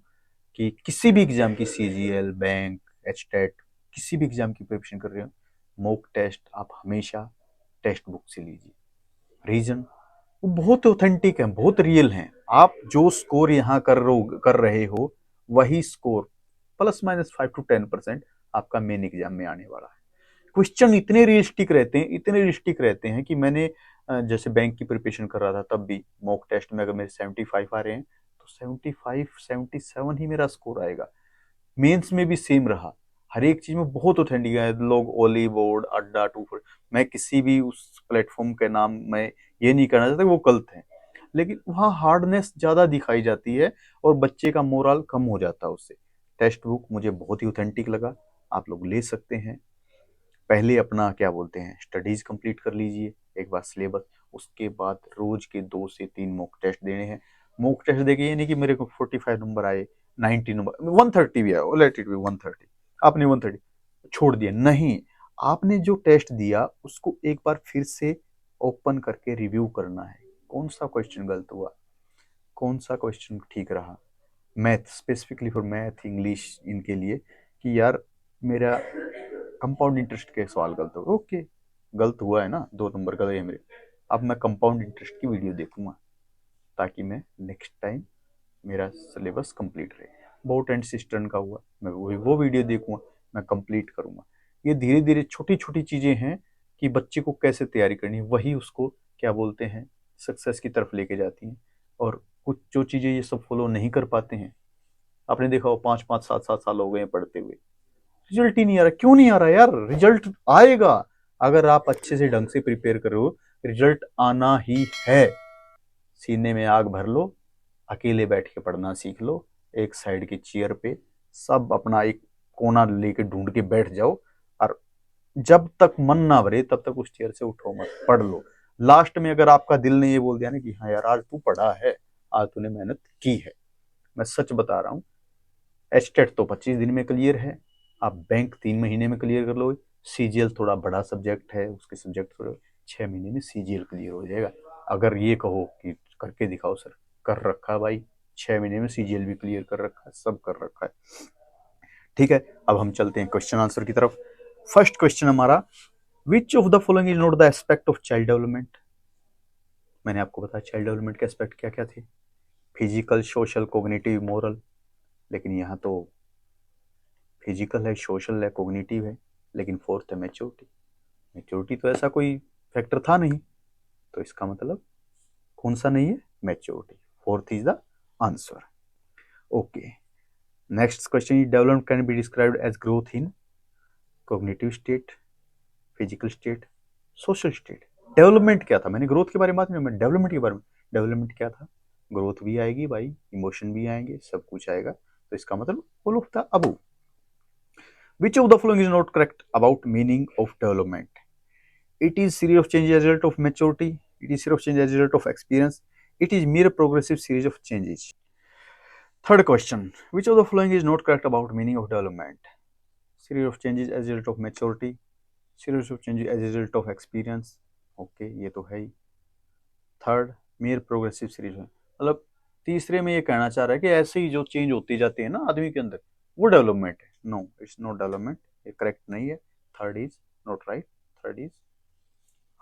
कि किसी भी एग्जाम की, सीजीएल, बैंक, एचटेट, किसी भी एग्जाम की प्रिपरेशन कर रहे हो, मॉक टेस्ट आप हमेशा टेक्स्ट बुक से लीजिए। रीजन, वो बहुत ऑथेंटिक है, बहुत रियल हैं। आप जो स्कोर यहाँ कर रहे हो वही स्कोर ±5 to 10% आपका मेन एग्जाम में आने वाला है। क्वेश्चन इतने रियलिस्टिक रहते हैं कि मैंने जैसे बैंक की प्रिपरेशन कर रहा था तब भी मॉक टेस्ट में अगर मेरे 75 आ रहे हैं तो 75-77 ही मेरा स्कोर आएगा। मेंस में भी सेम रहा, हर एक चीज में बहुत ऑथेंटिक है। लोग ओली बोर्ड, अड्डा, 2 मैं किसी भी उस प्लेटफॉर्म के नाम में ये नहीं करना चाहता वो गलत है, लेकिन वहाँ हार्डनेस ज्यादा दिखाई जाती है और बच्चे का मोरल कम हो जाता है उससे। टेक्स्ट बुक मुझे बहुत ही ऑथेंटिक लगा, आप लोग ले सकते हैं। पहले अपना क्या बोलते हैं स्टडीज कंप्लीट कर लीजिए एक बार सिलेबस, उसके बाद रोज के 2 से 3 मॉक टेस्ट देने हैं। मॉक टेस्ट देखिए, ये नहीं कि मेरे को 45 नंबर आए, 90 नंबर, 130 भी आए, लेट इट बी 130, आपने 130 छोड़ दिया नहीं। आपने जो टेस्ट दिया उसको एक बार फिर से ओपन करके रिव्यू करना है, कौन सा क्वेश्चन गलत हुआ, कौन सा क्वेश्चन ठीक रहा। Math, specifically for math, English, इनके लिए कि यार मेरा कंपाउंड इंटरेस्ट के सवाल गलत हो, ओके गलत हुआ है ना, 2 नंबर का है मेरे, अब मैं कंपाउंड इंटरेस्ट की वीडियो देखूंगा ताकि मैं नेक्स्ट टाइम मेरा सिलेबस कंप्लीट रहे। बोट एंड सिस्टर्न का हुआ, मैं वो वीडियो देखूंगा, मैं कंप्लीट करूंगा। ये धीरे धीरे छोटी छोटी चीजें हैं कि बच्चे को कैसे तैयारी करनी है, वही उसको क्या बोलते हैं सक्सेस की तरफ लेके जाती हैं। और कुछ जो चीजें ये सब फॉलो नहीं कर पाते हैं, आपने देखा हो 5-5, 7-7 साल हो गए पढ़ते हुए, रिजल्ट ही नहीं आ रहा। क्यों नहीं आ रहा यार, रिजल्ट आएगा अगर आप अच्छे से ढंग से प्रिपेयर करो, रिजल्ट आना ही है। सीने में आग भर लो, अकेले बैठ के पढ़ना सीख लो, एक साइड की चेयर पे सब अपना एक कोना लेके ढूंढ के बैठ जाओ, और जब तक मन ना भरे तब तक उस चेयर से उठो मत, पढ़ लो। लास्ट में अगर आपका दिल ने ये बोल दिया ना कि हाँ यार आज तू पढ़ा है, आज तूने मेहनत की है, मैं सच बता रहा हूँ, एचटेट तो 25 दिन में क्लियर है, आप बैंक 3 महीने में क्लियर कर लो। सीजीएल थोड़ा बड़ा सब्जेक्ट है, उसके सब्जेक्ट थोड़े 6 महीने में सीजीएल क्लियर हो जाएगा। अगर ये कहो कि करके दिखाओ सर, कर रखा है भाई, 6 महीने में सीजीएल भी क्लियर कर रखा है, सब कर रखा है। ठीक है, अब हम चलते हैं क्वेश्चन आंसर की तरफ। फर्स्ट क्वेश्चन हमारा, which of the following is not the aspect of child development. मैंने आपको बताया चाइल्ड डेवलपमेंट के एस्पेक्ट क्या क्या थे, फिजिकल, सोशल, कोग्निटिव, मोरल। लेकिन यहाँ तो फिजिकल है, सोशल है, कोग्निटिव है, लेकिन फोर्थ है मैच्योरिटी। मैच्योरिटी तो ऐसा कोई फैक्टर था नहीं, तो इसका मतलब कौन सा नहीं है, maturity. Fourth is the answer. Okay, next question is development can be described as growth in cognitive state, physical state, social state. Development क्या था, मैंने ग्रोथ के बारे में बात नहीं, मैं डेवलपमेंट के बारे में। डेवलपमेंट क्या था, ग्रोथ भी आएगी भाई, इमोशन भी आएंगे, सब कुछ आएगा, तो इसका मतलब all of the above. Which of the following is not correct about meaning of development? It is series of changes as a result of maturity. It is series of changes as a result of experience. It is mere progressive series of changes. Third question. Which of the following is not correct about meaning of development? Series of changes as a result of maturity. Series of changes as a result of experience. Okay, ये तो है ही। Third, mere progressive series में मतलब तीसरे में ये कहना चाह रहा है कि ऐसे ही जो चेंज होती जाती है ना आदमी के अंदर, वो डेवलपमेंट है। नो, इट्स नॉट डेवलपमेंट, ये करेक्ट नहीं है। Third is not right, third is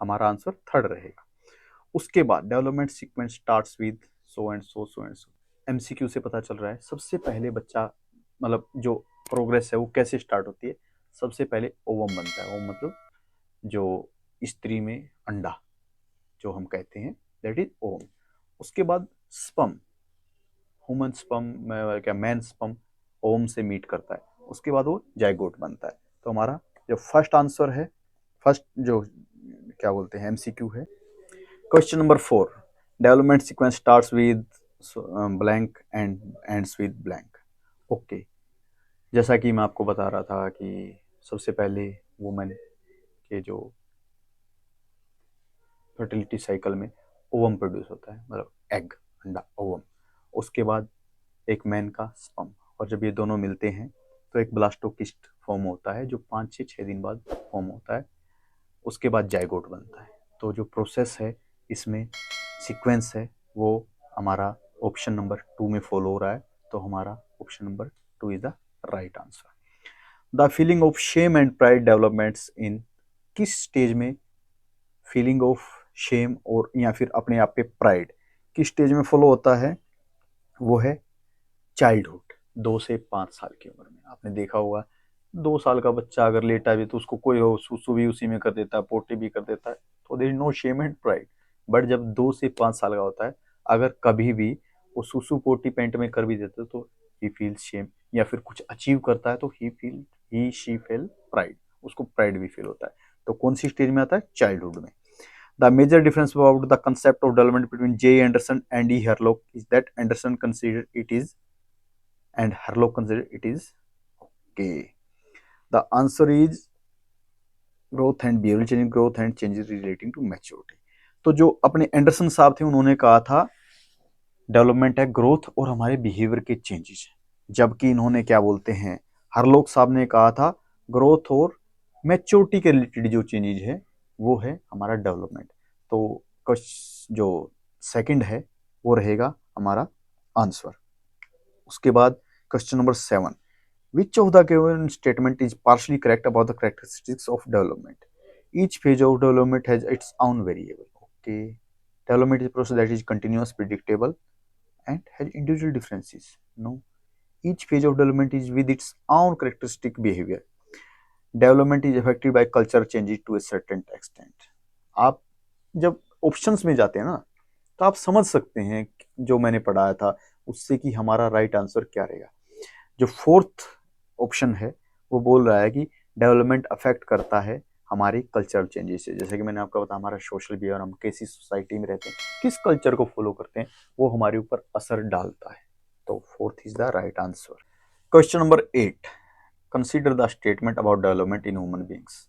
हमारा आंसर थर्ड रहेगा। उसके बाद development sequence starts with so and so, so and so. MCQ से पता चल रहा है सबसे पहले बच्चा मतलब जो प्रोग्रेस है वो कैसे स्टार्ट होती है, सबसे पहले ओवम बनता है। ओवम मतलब जो स्त्री में अंडा जो हम कहते हैं, दैट इज ओवम। उसके बाद स्पम, ह्यूमन स्पम, क्या मैन स्पम ओवम से मीट करता है, उसके बाद वो जाइगोट बनता है। तो हमारा जो फर्स्ट आंसर है, फर्स्ट जो क्या बोलते हैं एमसीक्यू है, question number 4, development sequence starts with blank and ends with blank. Okay, जैसा कि मैं आपको बता रहा था कि सबसे पहले वुमेन के जो फर्टिलिटी साइकिल में ओवम प्रोड्यूस होता है, मतलब एग, अंडा, ओवम। उसके बाद एक मैन का स्पर्म, और जब ये दोनों मिलते हैं तो एक ब्लास्टोकिस्ट फॉर्म होता है जो 5 से 6 दिन बाद फॉर्म होता है। उसके बाद जाइगोट बनता है। तो जो प्रोसेस है इसमें सीक्वेंस है वो हमारा ऑप्शन नंबर 2 में फॉलो हो रहा है, तो हमारा option number 2 is the right answer. The feeling of shame and pride developments in, किस स्टेज में फीलिंग ऑफ शेम और या फिर अपने आप पे प्राइड किस स्टेज में फॉलो होता है? वो है चाइल्डहुड, 2 से 5 साल की उम्र में। आपने देखा होगा 2 साल का बच्चा अगर लेटा भी तो उसको कोई हो सुसु भी उसी में कर देता है, पोटी भी कर देता है, तो there is no shame and pride. But जब 2 से 5 साल का होता है, अगर कभी भी वो सुसु पोटी पेंट में कर भी देता है तो ही फील शेम, या फिर कुछ अचीव करता है तो ही शी फील प्राइड, उसको प्राइड भी फील होता है। तो कौन सी स्टेज में आता है? चाइल्डहुड में। The major difference about the concept of development between J. Anderson and E. Herlock is that Anderson considered it is and Herlock considered it is okay. The answer is growth and behavioral change, growth and changes relating to maturity. तो जो अपने Anderson साहब थे उन्होंने कहा था development है growth और हमारे बिहेवियर के चेंजेस, जबकि इन्होंने क्या बोलते हैं हरलोक साहब ने कहा था ग्रोथ और मैच्योरिटी के रिलेटेड जो चेंजेस है वो है हमारा डेवलपमेंट। तो जो सेकंड है वो रहेगा हमारा आंसर। उसके बाद question number 7, which of the given statement is partially correct about the characteristics of development? Each phase of development has its own variable. Okay, development is a process that is continuous, predictable and has individual differences. No, each phase of development is with its own characteristic behavior. Development is affected by culture changes to a certain extent. आप जब options में जाते हैं ना तो आप समझ सकते हैं जो मैंने पढ़ाया था उससे कि हमारा राइट आंसर क्या रहेगा। जो फोर्थ ऑप्शन है वो बोल रहा है कि डेवलपमेंट अफेक्ट करता है हमारी कल्चरल चेंजेस से। जैसे कि मैंने आपको बताया हमारा सोशल बिहेवियर, हम कैसी सोसाइटी में रहते हैं, किस कल्चर को फॉलो करते हैं, वो हमारे ऊपर असर डालता है। तो fourth is the right answer. Question number 8, consider the statement about development in human beings.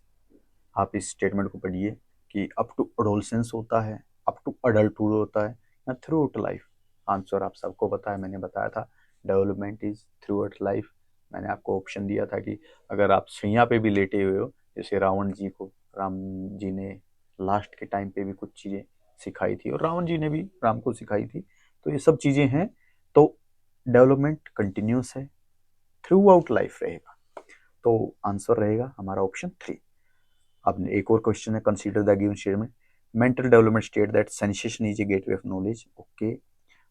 आप इस स्टेटमेंट को पढ़िए कि अप टू एडोलसेंस होता है, अप टू अडल्टहुड होता है या थ्रू आउट लाइफ। आंसर आप सबको पता है, मैंने बताया था development is through out life. मैंने आपको ऑप्शन दिया था कि अगर आप सैया पे भी लेटे हुए हो, जैसे रावण जी को राम जी ने लास्ट के टाइम पे भी कुछ चीज़ें सिखाई थी और रावण जी ने भी राम को सिखाई थी, तो ये सब चीज़ें हैं। तो डेवलपमेंट कंटिन्यूस है, थ्रू आउट लाइफ रहेगा, तो आंसर रहेगा हमारा ऑप्शन 3। अब एक और क्वेश्चन है, consider the given statement. Mental development state that sensation is a gateway of knowledge. Okay.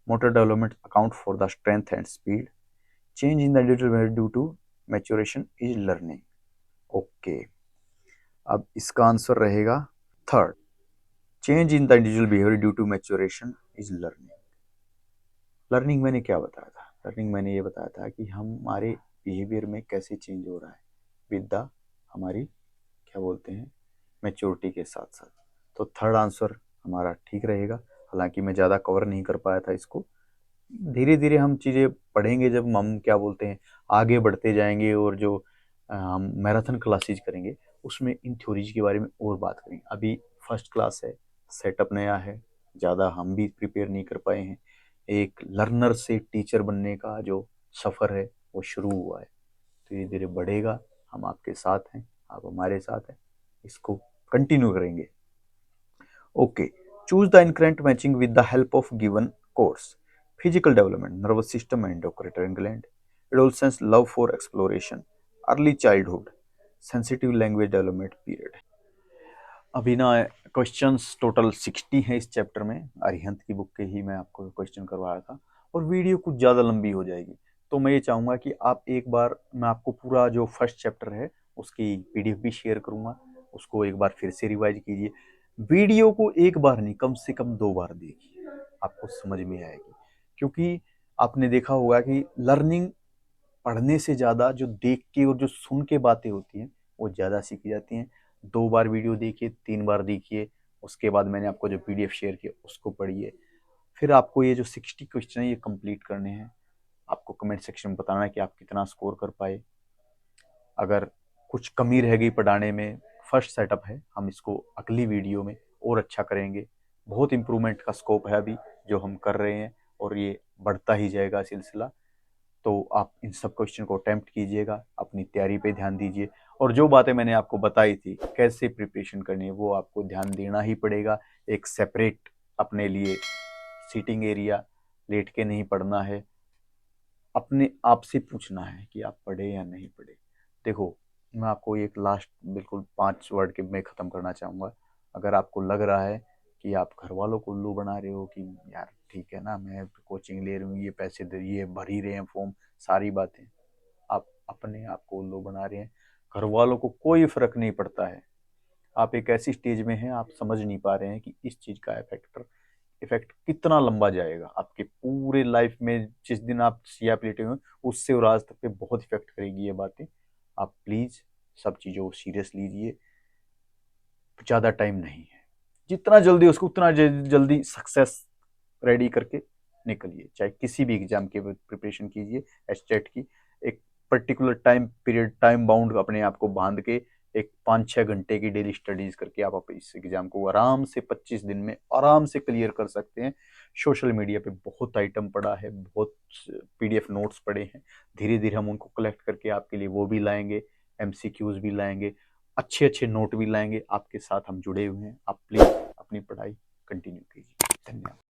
Motor development account for the strength and speed. Change in the individual behaviour due to maturation is learning. Okay, अब इसका answer रहेगा third, change in the individual behaviour due to maturation is learning. Learning मैंने क्या बताया था? Learning मैंने ये बताया था कि हमारे बिहेवियर में कैसे चेंज हो रहा है विद द हमारी क्या बोलते हैं मैच्योरिटी के साथ साथ। तो थर्ड आंसर हमारा ठीक रहेगा। हालांकि मैं ज़्यादा कवर नहीं कर पाया था इसको, धीरे धीरे हम चीज़ें पढ़ेंगे जब हम क्या बोलते हैं आगे बढ़ते जाएंगे और जो हम मैराथन क्लासेज करेंगे उसमें इन थ्योरीज के बारे में और बात करेंगे। अभी फर्स्ट क्लास है, सेटअप नया है, ज़्यादा हम भी प्रिपेयर नहीं कर पाए हैं। एक लर्नर से टीचर बनने का जो सफ़र है वो शुरू हुआ है, धीरे धीरे बढ़ेगा। हम आपके साथ हैं, आप हमारे साथ हैं, इसको कंटिन्यू करेंगे। Okay, choose the incurrent matching with the help of given course. Physical development, nervous system and endocrine gland, adolescence, love for exploration, early childhood, sensitive language development period. अभी ना क्वेश्चंस टोटल 60 हैं इस chapter में, अरिहंत की book के ही मैं आपको question करवाया था, और वीडियो कुछ ज़्यादा लंबी हो जाएगी। तो मैं ये चाहूँगा कि आप एक बार, मैं आपको पूरा जो फर्स्ट चैप्टर है उसकी पीडीएफ भी शेयर करूँगा, उसको एक बार फिर से रिवाइज कीजिए। वीडियो को एक बार नहीं, कम से कम 2 बार देखिए, आपको समझ में आएगी। क्योंकि आपने देखा होगा कि लर्निंग पढ़ने से ज़्यादा जो देख के और जो सुन के बातें होती हैं वो ज़्यादा सीखी जाती हैं। 2 बार वीडियो देखिए, 3 बार देखिए, उसके बाद मैंने आपको जो पीडीएफ शेयर किया उसको पढ़िए। फिर आपको ये जो 60 क्वेश्चन है ये कंप्लीट करने हैं। आपको कमेंट सेक्शन में बताना है कि आप कितना स्कोर कर पाए। अगर कुछ कमी रह गई पढ़ाने में, फर्स्ट सेटअप है, हम इसको अगली वीडियो में और अच्छा करेंगे। बहुत इम्प्रूवमेंट का स्कोप है अभी जो हम कर रहे हैं, और ये बढ़ता ही जाएगा सिलसिला। तो आप इन सब क्वेश्चन को अटेम्प्ट कीजिएगा, अपनी तैयारी पे ध्यान दीजिए, और जो बातें मैंने आपको बताई थी कैसे प्रिपरेशन करनी है वो आपको ध्यान देना ही पड़ेगा। एक सेपरेट अपने लिए सीटिंग एरिया, लेट के नहीं पढ़ना है, अपने आप से पूछना है कि आप पढ़े या नहीं पढ़े। देखो, मैं आपको एक लास्ट बिल्कुल 5 वर्ड के में ख़त्म करना चाहूँगा। अगर आपको लग रहा है कि आप घर वालों को उल्लू बना रहे हो कि यार ठीक है ना, मैं कोचिंग ले रही हूँ, ये पैसे दे, ये भर ही रहे हैं फॉर्म, सारी बातें, आप अपने आप को उल्लू बना रहे हैं। घर वालों को कोई फ़र्क नहीं पड़ता है। आप एक ऐसी स्टेज में हैं, आप समझ नहीं पा रहे हैं कि इस चीज़ का इफेक्ट कितना लंबा जाएगा आपके पूरे लाइफ में। जिस दिन आप सीआईपी लेटे हुए उससे और आज तक पे बहुत इफेक्ट करेगी ये बातें। आप प्लीज सब चीज़ों को सीरियस लीजिए, ज़्यादा टाइम नहीं है, जितना जल्दी उसको उतना जल्दी सक्सेस रेडी करके निकलिए। चाहे किसी भी एग्जाम के प्रिपरेशन कीजिए, एस्टेट की एक particular time period, time bound अपने आप को बांध के एक 5-6 घंटे की डेली स्टडीज करके आप इस एग्जाम को आराम से 25 दिन में आराम से क्लियर कर सकते हैं। सोशल मीडिया पे बहुत आइटम पड़ा है, बहुत पीडीएफ नोट्स पड़े हैं, धीरे धीरे हम उनको कलेक्ट करके आपके लिए वो भी लाएंगे, एमसीक्यूज भी लाएंगे, अच्छे अच्छे नोट भी लाएंगे। आपके साथ हम जुड़े हुए हैं, आप प्लीज अपनी पढ़ाई कंटिन्यू कीजिए। धन्यवाद।